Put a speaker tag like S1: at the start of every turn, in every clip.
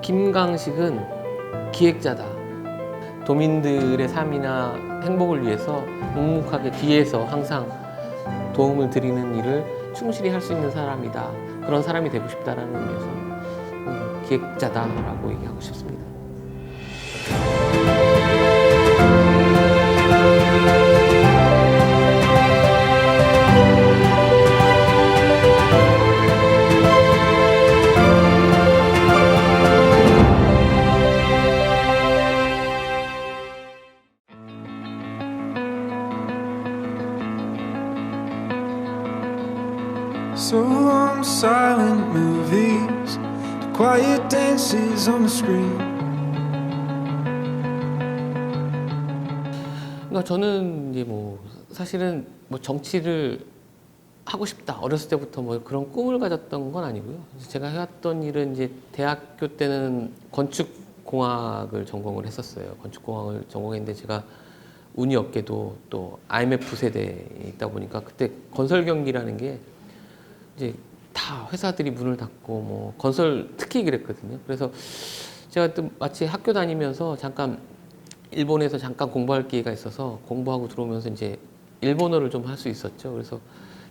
S1: 김강식은 기획자다. 도민들의 삶이나 행복을 위해서 묵묵하게 뒤에서 항상 도움을 드리는 일을 충실히 할 수 있는 사람이다. 그런 사람이 되고 싶다라는 의미에서 기획자다라고 얘기하고 싶습니다.
S2: So long silent movies, the quiet dances on the screen.
S1: 그러니까 저는 이제 뭐 사실은 뭐 정치를 하고 싶다 어렸을 때부터 뭐 그런 꿈을 가졌던 건 아니고요. 제가 해왔던 일은 이제 대학교 때는 건축공학을 전공을 했었어요. 건축공학을 전공했는데 제가 운이 없게도 또 IMF 세대에 있다 보니까 그때 건설 경기라는 게 이제 다 회사들이 문을 닫고 뭐 건설 특히 그랬거든요. 그래서 제가 또 마치 학교 다니면서 잠깐 일본에서 잠깐 공부할 기회가 있어서 공부하고 들어오면서 이제 일본어를 좀 할 수 있었죠. 그래서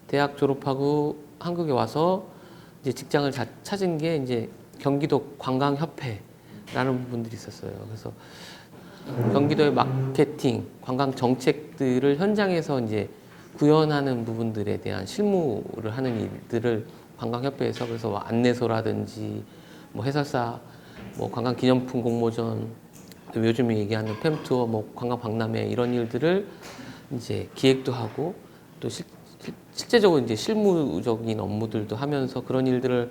S1: 대학 졸업하고 한국에 와서 이제 직장을 찾은 게 이제 경기도 관광협회라는 부분들이 있었어요. 그래서 경기도의 마케팅, 관광 정책들을 현장에서 이제 구현하는 부분들에 대한 실무를 하는 일들을 관광협회에서 그래서 뭐 안내소라든지 뭐 해설사, 뭐 관광기념품 공모전, 요즘에 얘기하는 팸투어, 뭐 관광박람회 이런 일들을 이제 기획도 하고 또 실제적으로 이제 실무적인 업무들도 하면서 그런 일들을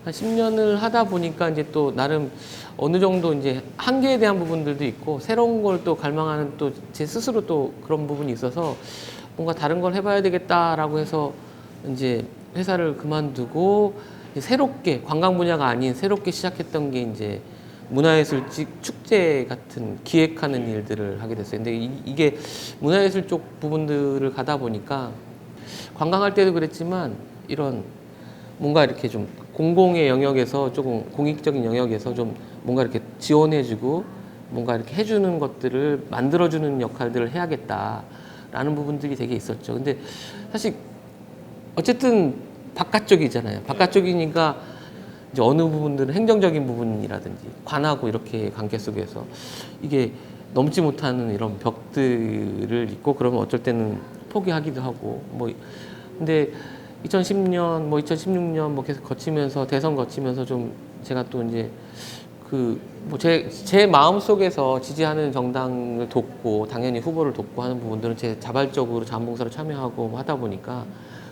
S1: 한 10년을 하다 보니까 이제 또 나름 어느 정도 이제 한계에 대한 부분들도 있고 새로운 걸 또 갈망하는 또 제 스스로 또 그런 부분이 있어서 뭔가 다른 걸 해봐야 되겠다라고 해서 이제 회사를 그만두고 새롭게 관광 분야가 아닌 새롭게 시작했던 게 이제 문화예술 축제 같은 기획하는 일들을 하게 됐어요. 근데 이게 문화예술 쪽 부분들을 가다 보니까 관광할 때도 그랬지만 이런 뭔가 이렇게 좀 공공의 영역에서 조금 공익적인 영역에서 좀 뭔가 이렇게 지원해주고 뭔가 이렇게 해주는 것들을 만들어주는 역할들을 해야겠다라는 부분들이 되게 있었죠. 근데 사실 어쨌든 바깥쪽이잖아요. 바깥쪽이니까 이제 어느 부분들은 행정적인 부분이라든지 관하고 이렇게 관계 속에서 이게 넘지 못하는 이런 벽들을 있고 그러면 어쩔 때는 포기하기도 하고 뭐 근데 2010년 뭐 2016년 뭐 계속 거치면서 대선 거치면서 좀 제가 또 이제 그 뭐 제 마음 속에서 지지하는 정당을 돕고 당연히 후보를 돕고 하는 부분들은 제 자발적으로 자원봉사로 참여하고 뭐 하다 보니까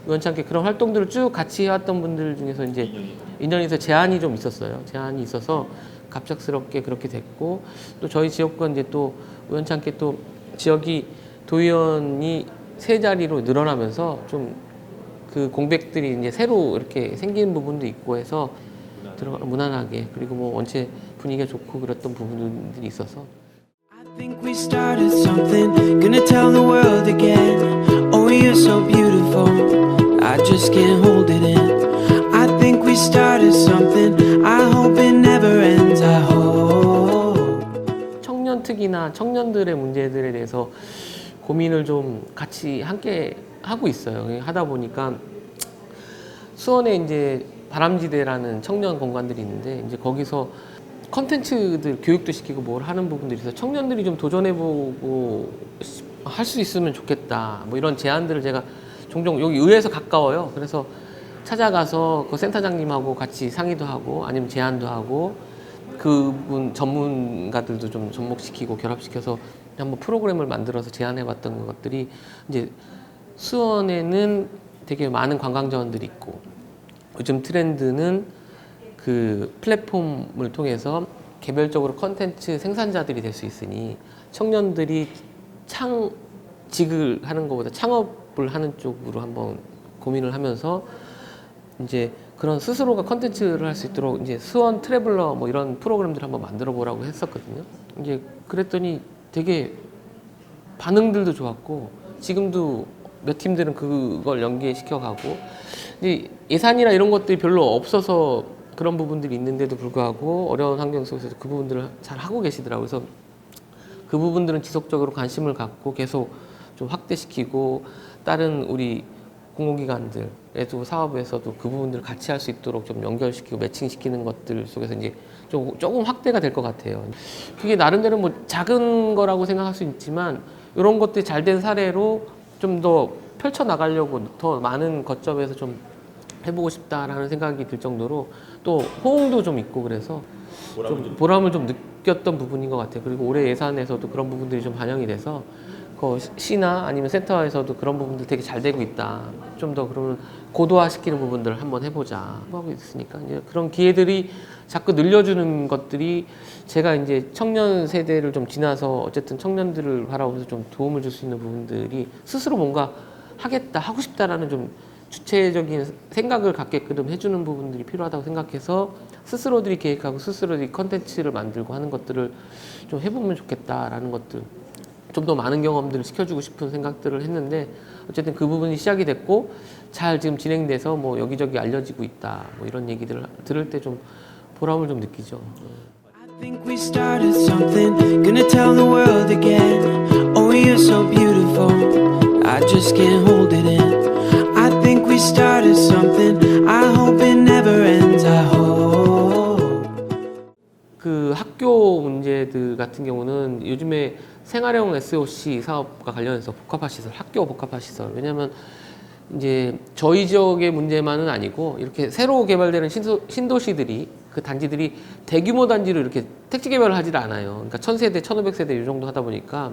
S1: 우연찮게 그런 활동들을 쭉 같이 해왔던 분들 중에서 이제 인연에서 제한이 좀 있었어요. 제한이 있어서 갑작스럽게 그렇게 됐고 또 저희 지역권 이제 또 우연찮게 또 지역이 도의원이 3자리로 늘어나면서 좀 그 공백들이 이제 새로 이렇게 생기는 부분도 있고 해서 무난하게 그리고 뭐 원체 분위기가 좋고 그랬던 부분들이 있어서
S2: I think we started something, gonna tell the world again. Oh, you're so beautiful, I just can't hold it in. I think we started something, I hope it never ends, I hope.
S1: 청년 특위나 청년들의 문제들에 대해서 고민을 좀 같이 함께 하고 있어요. 하다 보니까 수원에 이제 바람지대라는 청년 공간들이 있는데 이제 거기서 컨텐츠들 교육도 시키고 뭘 하는 부분들이 있어서 청년들이 좀 도전해보고 할 수 있으면 좋겠다. 뭐 이런 제안들을 제가 종종 여기 의회에서 가까워요. 그래서 찾아가서 그 센터장님하고 같이 상의도 하고 아니면 제안도 하고 그분 전문가들도 좀 접목시키고 결합시켜서 한번 프로그램을 만들어서 제안해봤던 것들이 이제 수원에는 되게 많은 관광 자원들이 있고 요즘 트렌드는 그 플랫폼을 통해서 개별적으로 컨텐츠 생산자들이 될 수 있으니 청년들이 창직을 하는 것보다 창업을 하는 쪽으로 한번 고민을 하면서 이제 그런 스스로가 컨텐츠를 할 수 있도록 이제 수원 트래블러 뭐 이런 프로그램들을 한번 만들어 보라고 했었거든요. 이제 그랬더니 되게 반응들도 좋았고 지금도 몇 팀들은 그걸 연계시켜 가고 예산이나 이런 것들이 별로 없어서 그런 부분들이 있는데도 불구하고 어려운 환경 속에서도 그 부분들을 잘 하고 계시더라고요. 그래서 그 부분들은 지속적으로 관심을 갖고 계속 좀 확대시키고 다른 우리 공공기관들에도 사업에서도 그 부분들을 같이 할 수 있도록 좀 연결시키고 매칭시키는 것들 속에서 이제 조금 확대가 될 것 같아요. 그게 나름대로 뭐 작은 거라고 생각할 수 있지만 이런 것들이 잘 된 사례로 좀 더 펼쳐 나가려고 더 많은 거점에서 좀 해보고 싶다라는 생각이 들 정도로 또 호응도 좀 있고 그래서 좀 보람을 좀 느꼈던 부분인 것 같아요. 그리고 올해 예산에서도 그런 부분들이 좀 반영이 돼서 그 시나 아니면 센터에서도 그런 부분들 되게 잘 되고 있다. 좀 더 그러면 고도화시키는 부분들을 한번 해보자 하고 있으니까 이제 그런 기회들이 자꾸 늘려주는 것들이 제가 이제 청년 세대를 좀 지나서 어쨌든 청년들을 바라보면서 좀 도움을 줄 수 있는 부분들이 스스로 뭔가 하겠다, 하고 싶다라는 좀 주체적인 생각을 갖게끔 해주는 부분들이 필요하다고 생각해서 스스로들이 계획하고 스스로들이 컨텐츠를 만들고 하는 것들을 좀 해보면 좋겠다라는 것들, 좀 더 많은 경험들을 시켜주고 싶은 생각들을 했는데 어쨌든 그 부분이 시작이 됐고 잘 지금 진행돼서 뭐 여기저기 알려지고 있다 뭐 이런 얘기들을 들을 때 좀 보람을 좀 느끼죠.
S2: I think we started something, gonna tell the world again. Oh, you're so beautiful, I just can't hold it in. I think we started something, I hope it never ends. I hope.
S1: 그 학교 문제들 같은 경우는 요즘에 생활형 SOC 사업과 관련해서 복합화시설, 학교 복합화시설. 왜냐하면 이제 저희 지역의 문제만은 아니고 이렇게 새로 개발되는 신도시들이 그 단지들이 대규모 단지로 이렇게 택지 개발을 하질 않아요. 그러니까 1000세대, 1500세대 이 정도 하다 보니까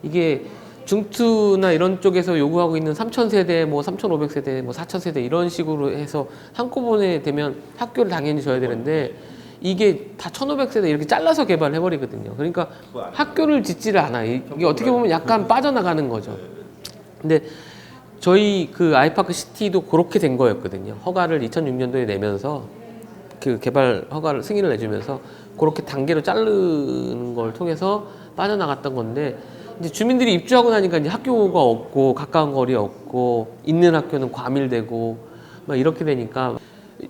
S1: 이게 중투나 이런 쪽에서 요구하고 있는 3000세대, 뭐 3500세대, 뭐 4000세대 이런 식으로 해서 한꺼번에 되면 학교를 당연히 줘야 되는데 이게 다 1500세대 이렇게 잘라서 개발을 해버리거든요. 그러니까 학교를 짓지를 않아요. 이게 어떻게 보면 약간 빠져나가는 거죠. 근데 저희 그 아이파크 시티도 그렇게 된 거였거든요. 허가를 2006년도에 내면서 그 개발 허가를 승인을 내주면서 그렇게 단계로 자르는 걸 통해서 빠져나갔던 건데 이제 주민들이 입주하고 나니까 이제 학교가 없고 가까운 거리 없고 있는 학교는 과밀되고 막 이렇게 되니까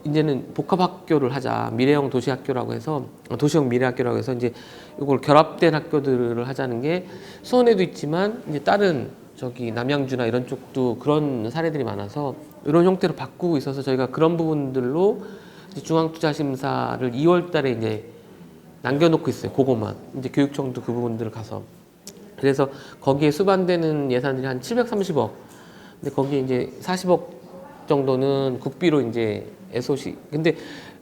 S1: 이제는 복합학교를 하자, 미래형 도시학교라고 해서 도시형 미래학교라고 해서 이제 이걸 결합된 학교들을 하자는 게 수원에도 있지만 이제 다른 저기 남양주나 이런 쪽도 그런 사례들이 많아서 이런 형태로 바꾸고 있어서 저희가 그런 부분들로 이제 중앙투자심사를 2월달에 이제 남겨놓고 있어요. 그거만 이제 교육청도 그 부분들을 가서 그래서 거기에 수반되는 예산이 한 730억. 근데 거기에 이제 40억 정도는 국비로 이제 SOC. 근데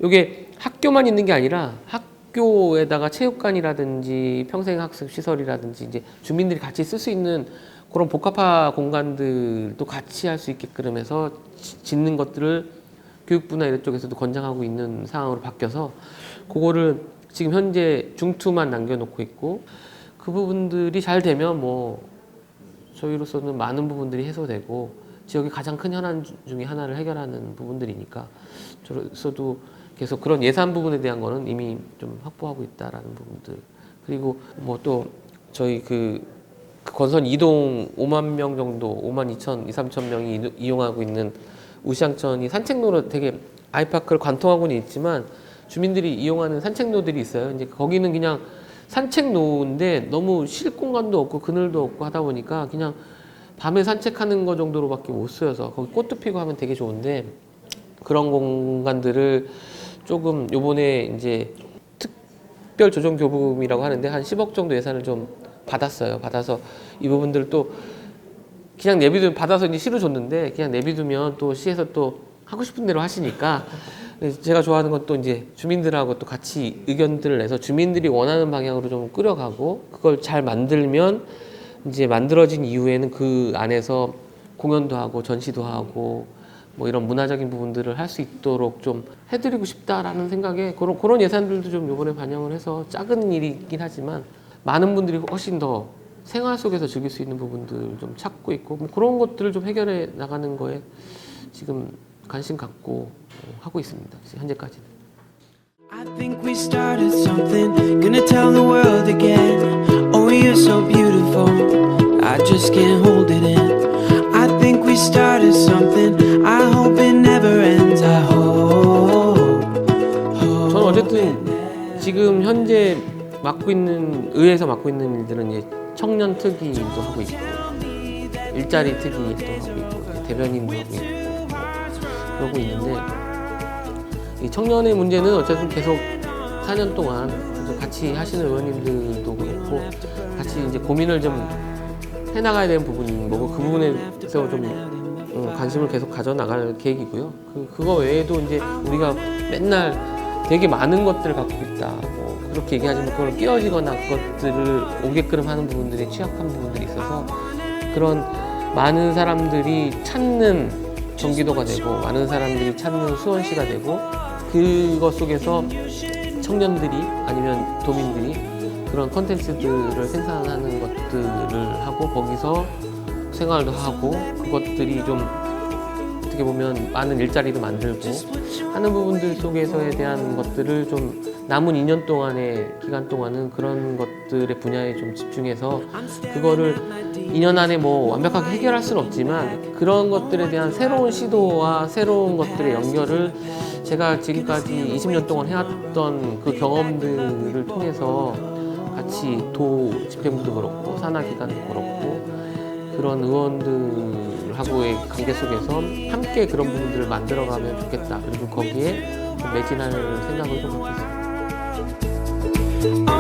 S1: 이게 학교만 있는 게 아니라 학교에다가 체육관이라든지 평생학습 시설이라든지 이제 주민들이 같이 쓸 수 있는 그런 복합화 공간들도 같이 할 수 있게끔 해서 짓는 것들을 교육부나 이런 쪽에서도 권장하고 있는 상황으로 바뀌어서 그거를 지금 현재 중투만 남겨놓고 있고 그 부분들이 잘 되면 뭐 저희로서는 많은 부분들이 해소되고 지역의 가장 큰 현안 중에 하나를 해결하는 부분들이니까 저로서도 계속 그런 예산 부분에 대한 거는 이미 좀 확보하고 있다라는 부분들 그리고 뭐 또 저희 그 건선 2동 5만 명 정도 5만 2천 2, 3천 명이 이용하고 있는 우시장천이 산책로로 되게 아이파크를 관통하고는 있지만 주민들이 이용하는 산책로들이 있어요. 이제 거기는 그냥 산책로인데 너무 쉴 공간도 없고 그늘도 없고 하다 보니까 그냥 밤에 산책하는 거 정도로밖에 못 쓰여서 거기 꽃도 피고 하면 되게 좋은데 그런 공간들을 조금 요번에 이제 특별 조정 교부금이라고 하는데 한 10억 정도 예산을 좀 받았어요. 받아서 이 부분들을 또 그냥 내비두면 받아서 이제 시로 줬는데 그냥 내비두면 또 시에서 또 하고 싶은 대로 하시니까 제가 좋아하는 건 또 이제 주민들하고 또 같이 의견들을 내서 주민들이 원하는 방향으로 좀 끌어가고 그걸 잘 만들면 이제 만들어진 이후에는 그 안에서 공연도 하고 전시도 하고 뭐 이런 문화적인 부분들을 할 수 있도록 좀 해드리고 싶다라는 생각에 그런 예산들도 좀 이번에 반영을 해서 작은 일이긴 하지만 많은 분들이 훨씬 더 생활 속에서 즐길 수 있는 부분들 좀 찾고 있고 뭐 그런 것들을 좀 해결해 나가는 거에 지금 관심 갖고 하고 있습니다. 현재까지는.
S2: I think we started something, gonna tell the world again. Oh, you're so beautiful, I just can't hold it in. I think we started something, I hope it never ends. I hope.
S1: 아무튼 지금 현재 의회에서 맡고 있는 일들은 이제 청년 특위도 하고 있고, 일자리 특위도 하고 있고, 대변인도 하고 있고, 그러고 있는데, 이 청년의 문제는 어쨌든 계속 4년 동안 같이 하시는 의원님들도 그렇고, 같이 이제 고민을 좀 해나가야 되는 부분인 거고, 그 부분에 대해서 좀 관심을 계속 가져나갈 계획이고요. 그거 외에도 이제 우리가 맨날 되게 많은 것들을 갖고 있다, 뭐 그렇게 얘기하지만 그걸 끼워지거나 그것들을 오게끔 하는 부분들이 취약한 부분들이 있어서, 그런 많은 사람들이 찾는 경기도가 되고 많은 사람들이 찾는 수원시가 되고, 그것 속에서 청년들이 아니면 도민들이 그런 콘텐츠들을 생산하는 것들을 하고 거기서 생활도 하고, 그것들이 좀 어떻게 보면 많은 일자리도 만들고 하는 부분들 속에서에 대한 것들을 좀 남은 2년 동안의 기간 동안은 그런 것들의 분야에 좀 집중해서, 그거를 2년 안에 뭐 완벽하게 해결할 수는 없지만 그런 것들에 대한 새로운 시도와 새로운 것들의 연결을 제가 지금까지 20년 동안 해왔던 그 경험들을 통해서 같이 도 집행부도 그렇고 산하기관도 그렇고 그런 의원들하고의 관계 속에서 함께 그런 부분들을 만들어가면 좋겠다. 그리고 거기에 좀 매진할 생각을 좀 갖고 있습니다.